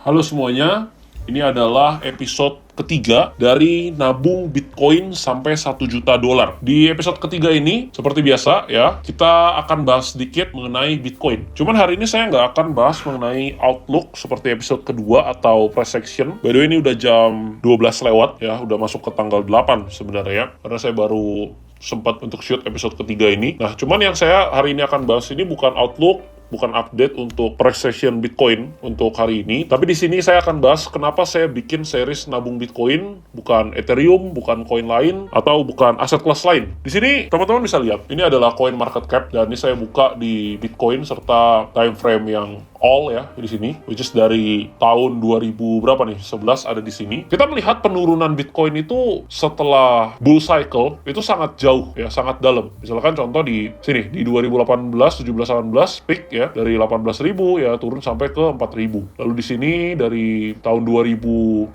Halo semuanya, ini adalah episode ketiga dari nabung Bitcoin sampai $1 juta. Di episode ketiga ini, seperti biasa ya, kita akan bahas sedikit mengenai Bitcoin. Cuman hari ini saya nggak akan bahas mengenai outlook seperti episode kedua atau price action. By the way, ini udah jam 12 lewat ya, udah masuk ke tanggal 8 sebenarnya ya, karena saya baru sempat untuk shoot episode ketiga ini. Nah, cuman yang saya hari ini akan bahas ini bukan outlook, bukan update untuk price session Bitcoin untuk hari ini, tapi di sini saya akan bahas kenapa saya bikin series nabung Bitcoin, bukan Ethereum, bukan koin lain, atau bukan aset kelas lain. Di sini teman-teman bisa lihat, ini adalah coin market cap, dan ini saya buka di Bitcoin serta time frame yang all ya di sini, which is dari tahun 2000 berapa nih, 11 ada di sini. Kita melihat penurunan Bitcoin itu setelah bull cycle itu sangat jauh ya, sangat dalam. Misalkan contoh di sini di 2018, 17, 18 peak ya, dari 18.000 ya turun sampai ke 4.000. Lalu di sini dari tahun 2020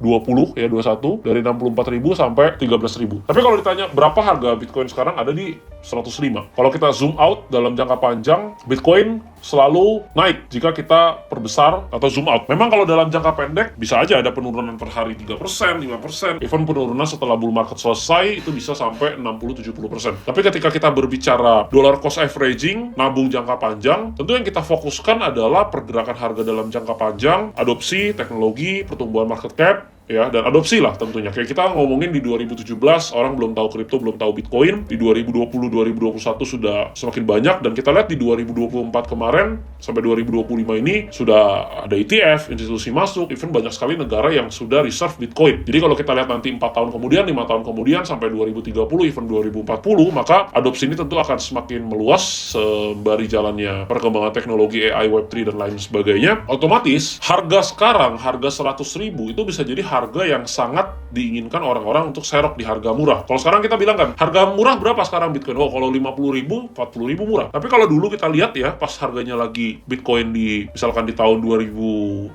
ya 21 dari 64.000 sampai 13.000. Tapi kalau ditanya berapa harga Bitcoin sekarang, ada di 105. Kalau kita zoom out dalam jangka panjang, Bitcoin selalu naik jika kita perbesar atau zoom out. Memang kalau dalam jangka pendek bisa aja ada penurunan per hari 3%, 5%, even penurunan setelah bull market selesai itu bisa sampai 60-70%. Tapi ketika kita berbicara dollar cost averaging, nabung jangka panjang, tentu yang kita fokuskan adalah pergerakan harga dalam jangka panjang, adopsi teknologi, pertumbuhan market cap, ya, dan adopsi lah tentunya. Kayak kita ngomongin di 2017, orang belum tahu kripto, belum tahu Bitcoin. Di 2020, 2021 sudah semakin banyak, dan kita lihat di 2024 kemarin, sampai 2025 ini, sudah ada ETF, institusi masuk, even banyak sekali negara yang sudah reserve Bitcoin. Jadi kalau kita lihat nanti 4 tahun kemudian, 5 tahun kemudian, sampai 2030, even 2040, maka adopsi ini tentu akan semakin meluas sembari jalannya perkembangan teknologi AI, Web3, dan lain sebagainya. Otomatis, harga sekarang, harga 100.000 itu bisa jadi harga yang sangat diinginkan orang-orang untuk serok di harga murah. Kalau sekarang kita bilang kan, harga murah berapa sekarang Bitcoin? Oh, kalau 50.000, 40.000 murah. Tapi kalau dulu kita lihat ya, pas harganya lagi Bitcoin misalkan di tahun 2019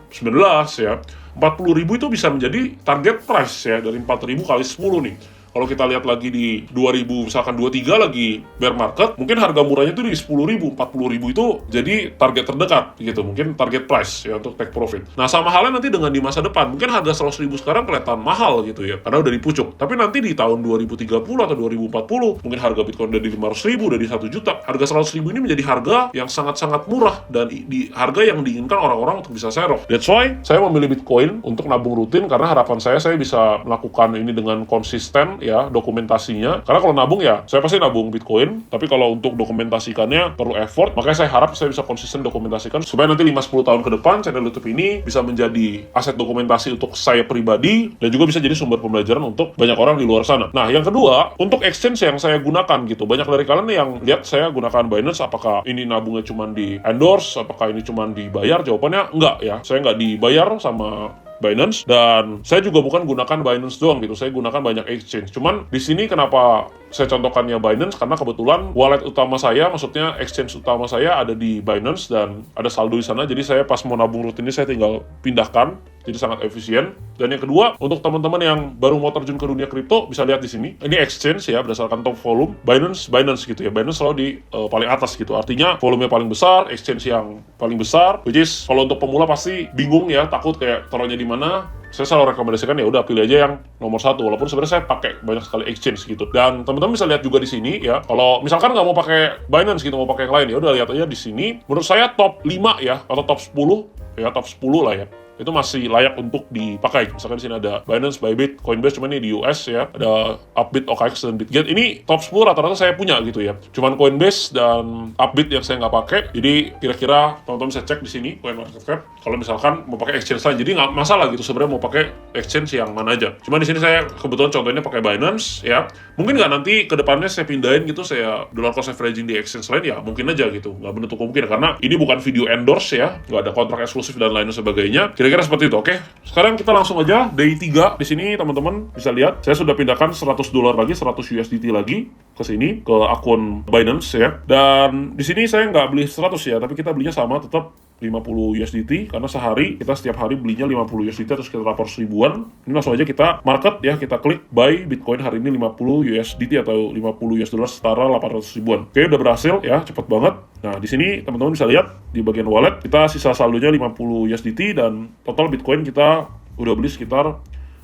ya, 40.000 itu bisa menjadi target price ya, dari 4.000 kali 10 nih. Kalau kita lihat lagi di 2000, misalkan 23 lagi bear market, mungkin harga murahnya itu di 10.000, 40.000 itu jadi target terdekat gitu, mungkin target price ya untuk take profit. Nah, sama halnya nanti dengan di masa depan, mungkin harga 100.000 sekarang kelihatan mahal gitu ya, karena udah dipucuk. Tapi nanti di tahun 2030 atau 2040, mungkin harga Bitcoin udah di 500.000, udah di 1 juta. Harga 100.000 ini menjadi harga yang sangat-sangat murah, dan di harga yang diinginkan orang-orang untuk bisa serok. That's why saya memilih Bitcoin untuk nabung rutin, karena harapan saya bisa melakukan ini dengan konsisten ya, dokumentasinya. Karena kalau nabung ya, saya pasti nabung Bitcoin, tapi kalau untuk dokumentasikannya perlu effort, makanya saya harap saya bisa konsisten dokumentasikan supaya nanti 5-10 tahun ke depan channel YouTube ini bisa menjadi aset dokumentasi untuk saya pribadi, dan juga bisa jadi sumber pembelajaran untuk banyak orang di luar sana. Nah, yang kedua, untuk exchange yang saya gunakan gitu, banyak dari kalian yang lihat saya gunakan Binance, apakah ini nabungnya cuma di endorse, apakah ini cuma dibayar? Jawabannya enggak ya, saya nggak dibayar sama Binance, dan saya juga bukan gunakan Binance doang gitu, saya gunakan banyak exchange. Cuman di sini kenapa saya contohkannya Binance, karena kebetulan wallet utama saya, maksudnya exchange utama saya ada di Binance dan ada saldo di sana. Jadi saya pas mau nabung rutin ini saya tinggal pindahkan, jadi sangat efisien. Dan yang kedua, untuk teman-teman yang baru mau terjun ke dunia kripto, bisa lihat di sini. Ini exchange ya, berdasarkan top volume. Binance gitu ya. Binance selalu di paling atas gitu. Artinya volumenya paling besar, exchange yang paling besar. Which is kalau untuk pemula pasti bingung ya, takut kayak taruhnya di mana. Saya selalu rekomendasikan ya udah pilih aja yang nomor 1. Walaupun sebenarnya saya pakai banyak sekali exchange gitu. Dan teman-teman bisa lihat juga di sini ya. Kalau misalkan nggak mau pakai Binance gitu, mau pakai yang lain, ya udah lihat aja di sini. Menurut saya top 5 ya, atau top 10 ya, top 10 lah ya, itu masih layak untuk dipakai. Misalkan di sini ada Binance, Bybit, Coinbase, cuman ini di US ya, ada Upbit, OKX, dan Bitget. Ini top 10 rata-rata saya punya gitu ya. Cuman Coinbase dan Upbit yang saya nggak pakai. Jadi kira-kira teman-teman bisa cek di sini CoinMarketCap kalau misalkan mau pakai exchange lain. Jadi nggak masalah gitu sebenarnya mau pakai exchange yang mana aja. Cuman di sini saya kebetulan contohnya pakai Binance ya. Mungkin nggak nanti ke depannya saya pindahin gitu, saya dollar cost averaging di exchange lain ya, mungkin aja gitu. Nggak menutup kemungkinan, karena ini bukan video endorse ya, nggak ada kontrak eksklusif dan lain sebagainya. Kira-kira seperti itu, oke? Sekarang kita langsung aja day 3. Di sini teman-teman bisa lihat, saya sudah pindahkan $100 lagi, 100 USDT lagi ke sini, ke akun Binance ya. Dan di sini saya nggak beli 100 ya, tapi kita belinya sama tetap 50 USDT, karena sehari kita setiap hari belinya 50 USDT atau sekitar 800 ribuan. Ini langsung aja kita market ya, kita klik buy Bitcoin hari ini 50 USDT atau 50 US dollar setara 800 ribuan. Oke, udah berhasil ya, cepet banget. Nah, di sini teman-teman bisa lihat di bagian wallet kita sisa saldonya 50 USDT dan total Bitcoin kita udah beli sekitar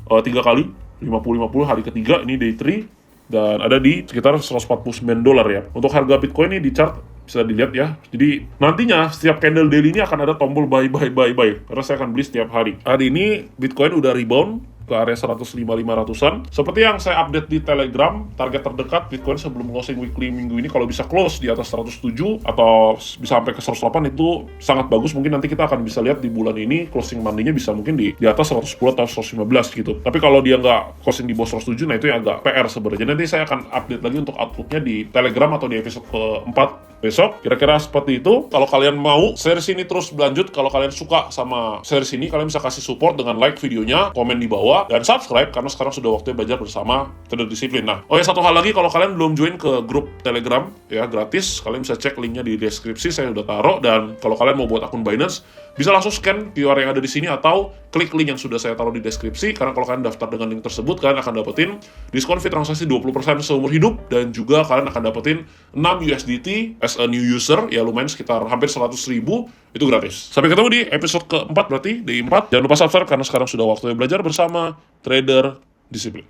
3 kali 50-50 hari ketiga, ini day 3 dan ada di sekitar 149 dolar ya. Untuk harga Bitcoin ini di chart bisa dilihat ya. Jadi nantinya setiap candle daily ini akan ada tombol buy karena saya akan beli setiap hari. Hari ini Bitcoin udah rebound ke area 105.500-an. Seperti yang saya update di Telegram, target terdekat Bitcoin sebelum closing weekly minggu ini kalau bisa close di atas 107 atau bisa sampai ke 108 itu sangat bagus. Mungkin nanti kita akan bisa lihat di bulan ini closing money-nya bisa mungkin di atas 110 atau 115 gitu. Tapi kalau dia nggak closing di bawah 107, nah itu yang agak PR sebenarnya. Nanti saya akan update lagi untuk outlook-nya di Telegram atau di episode keempat besok. Kira-kira seperti itu. Kalau kalian mau series ini terus berlanjut, kalau kalian suka sama series ini, kalian bisa kasih support dengan like videonya, komen di bawah, dan subscribe karena sekarang sudah waktunya belajar bersama Trader Disiplin. Nah, oh ya, satu hal lagi, kalau kalian belum join ke grup Telegram ya gratis, kalian bisa cek linknya di deskripsi, saya udah taruh. Dan kalau kalian mau buat akun Binance, bisa langsung scan QR yang ada di sini atau klik link yang sudah saya taruh di deskripsi, karena kalau kalian daftar dengan link tersebut, kalian akan dapetin diskon fee transaksi 20% seumur hidup, dan juga kalian akan dapetin 6 USDT as a new user, ya lumayan sekitar hampir 100 ribu, itu gratis. Sampai ketemu di episode keempat berarti, di 4. Jangan lupa subscribe karena sekarang sudah waktunya belajar bersama Trader Disiplin.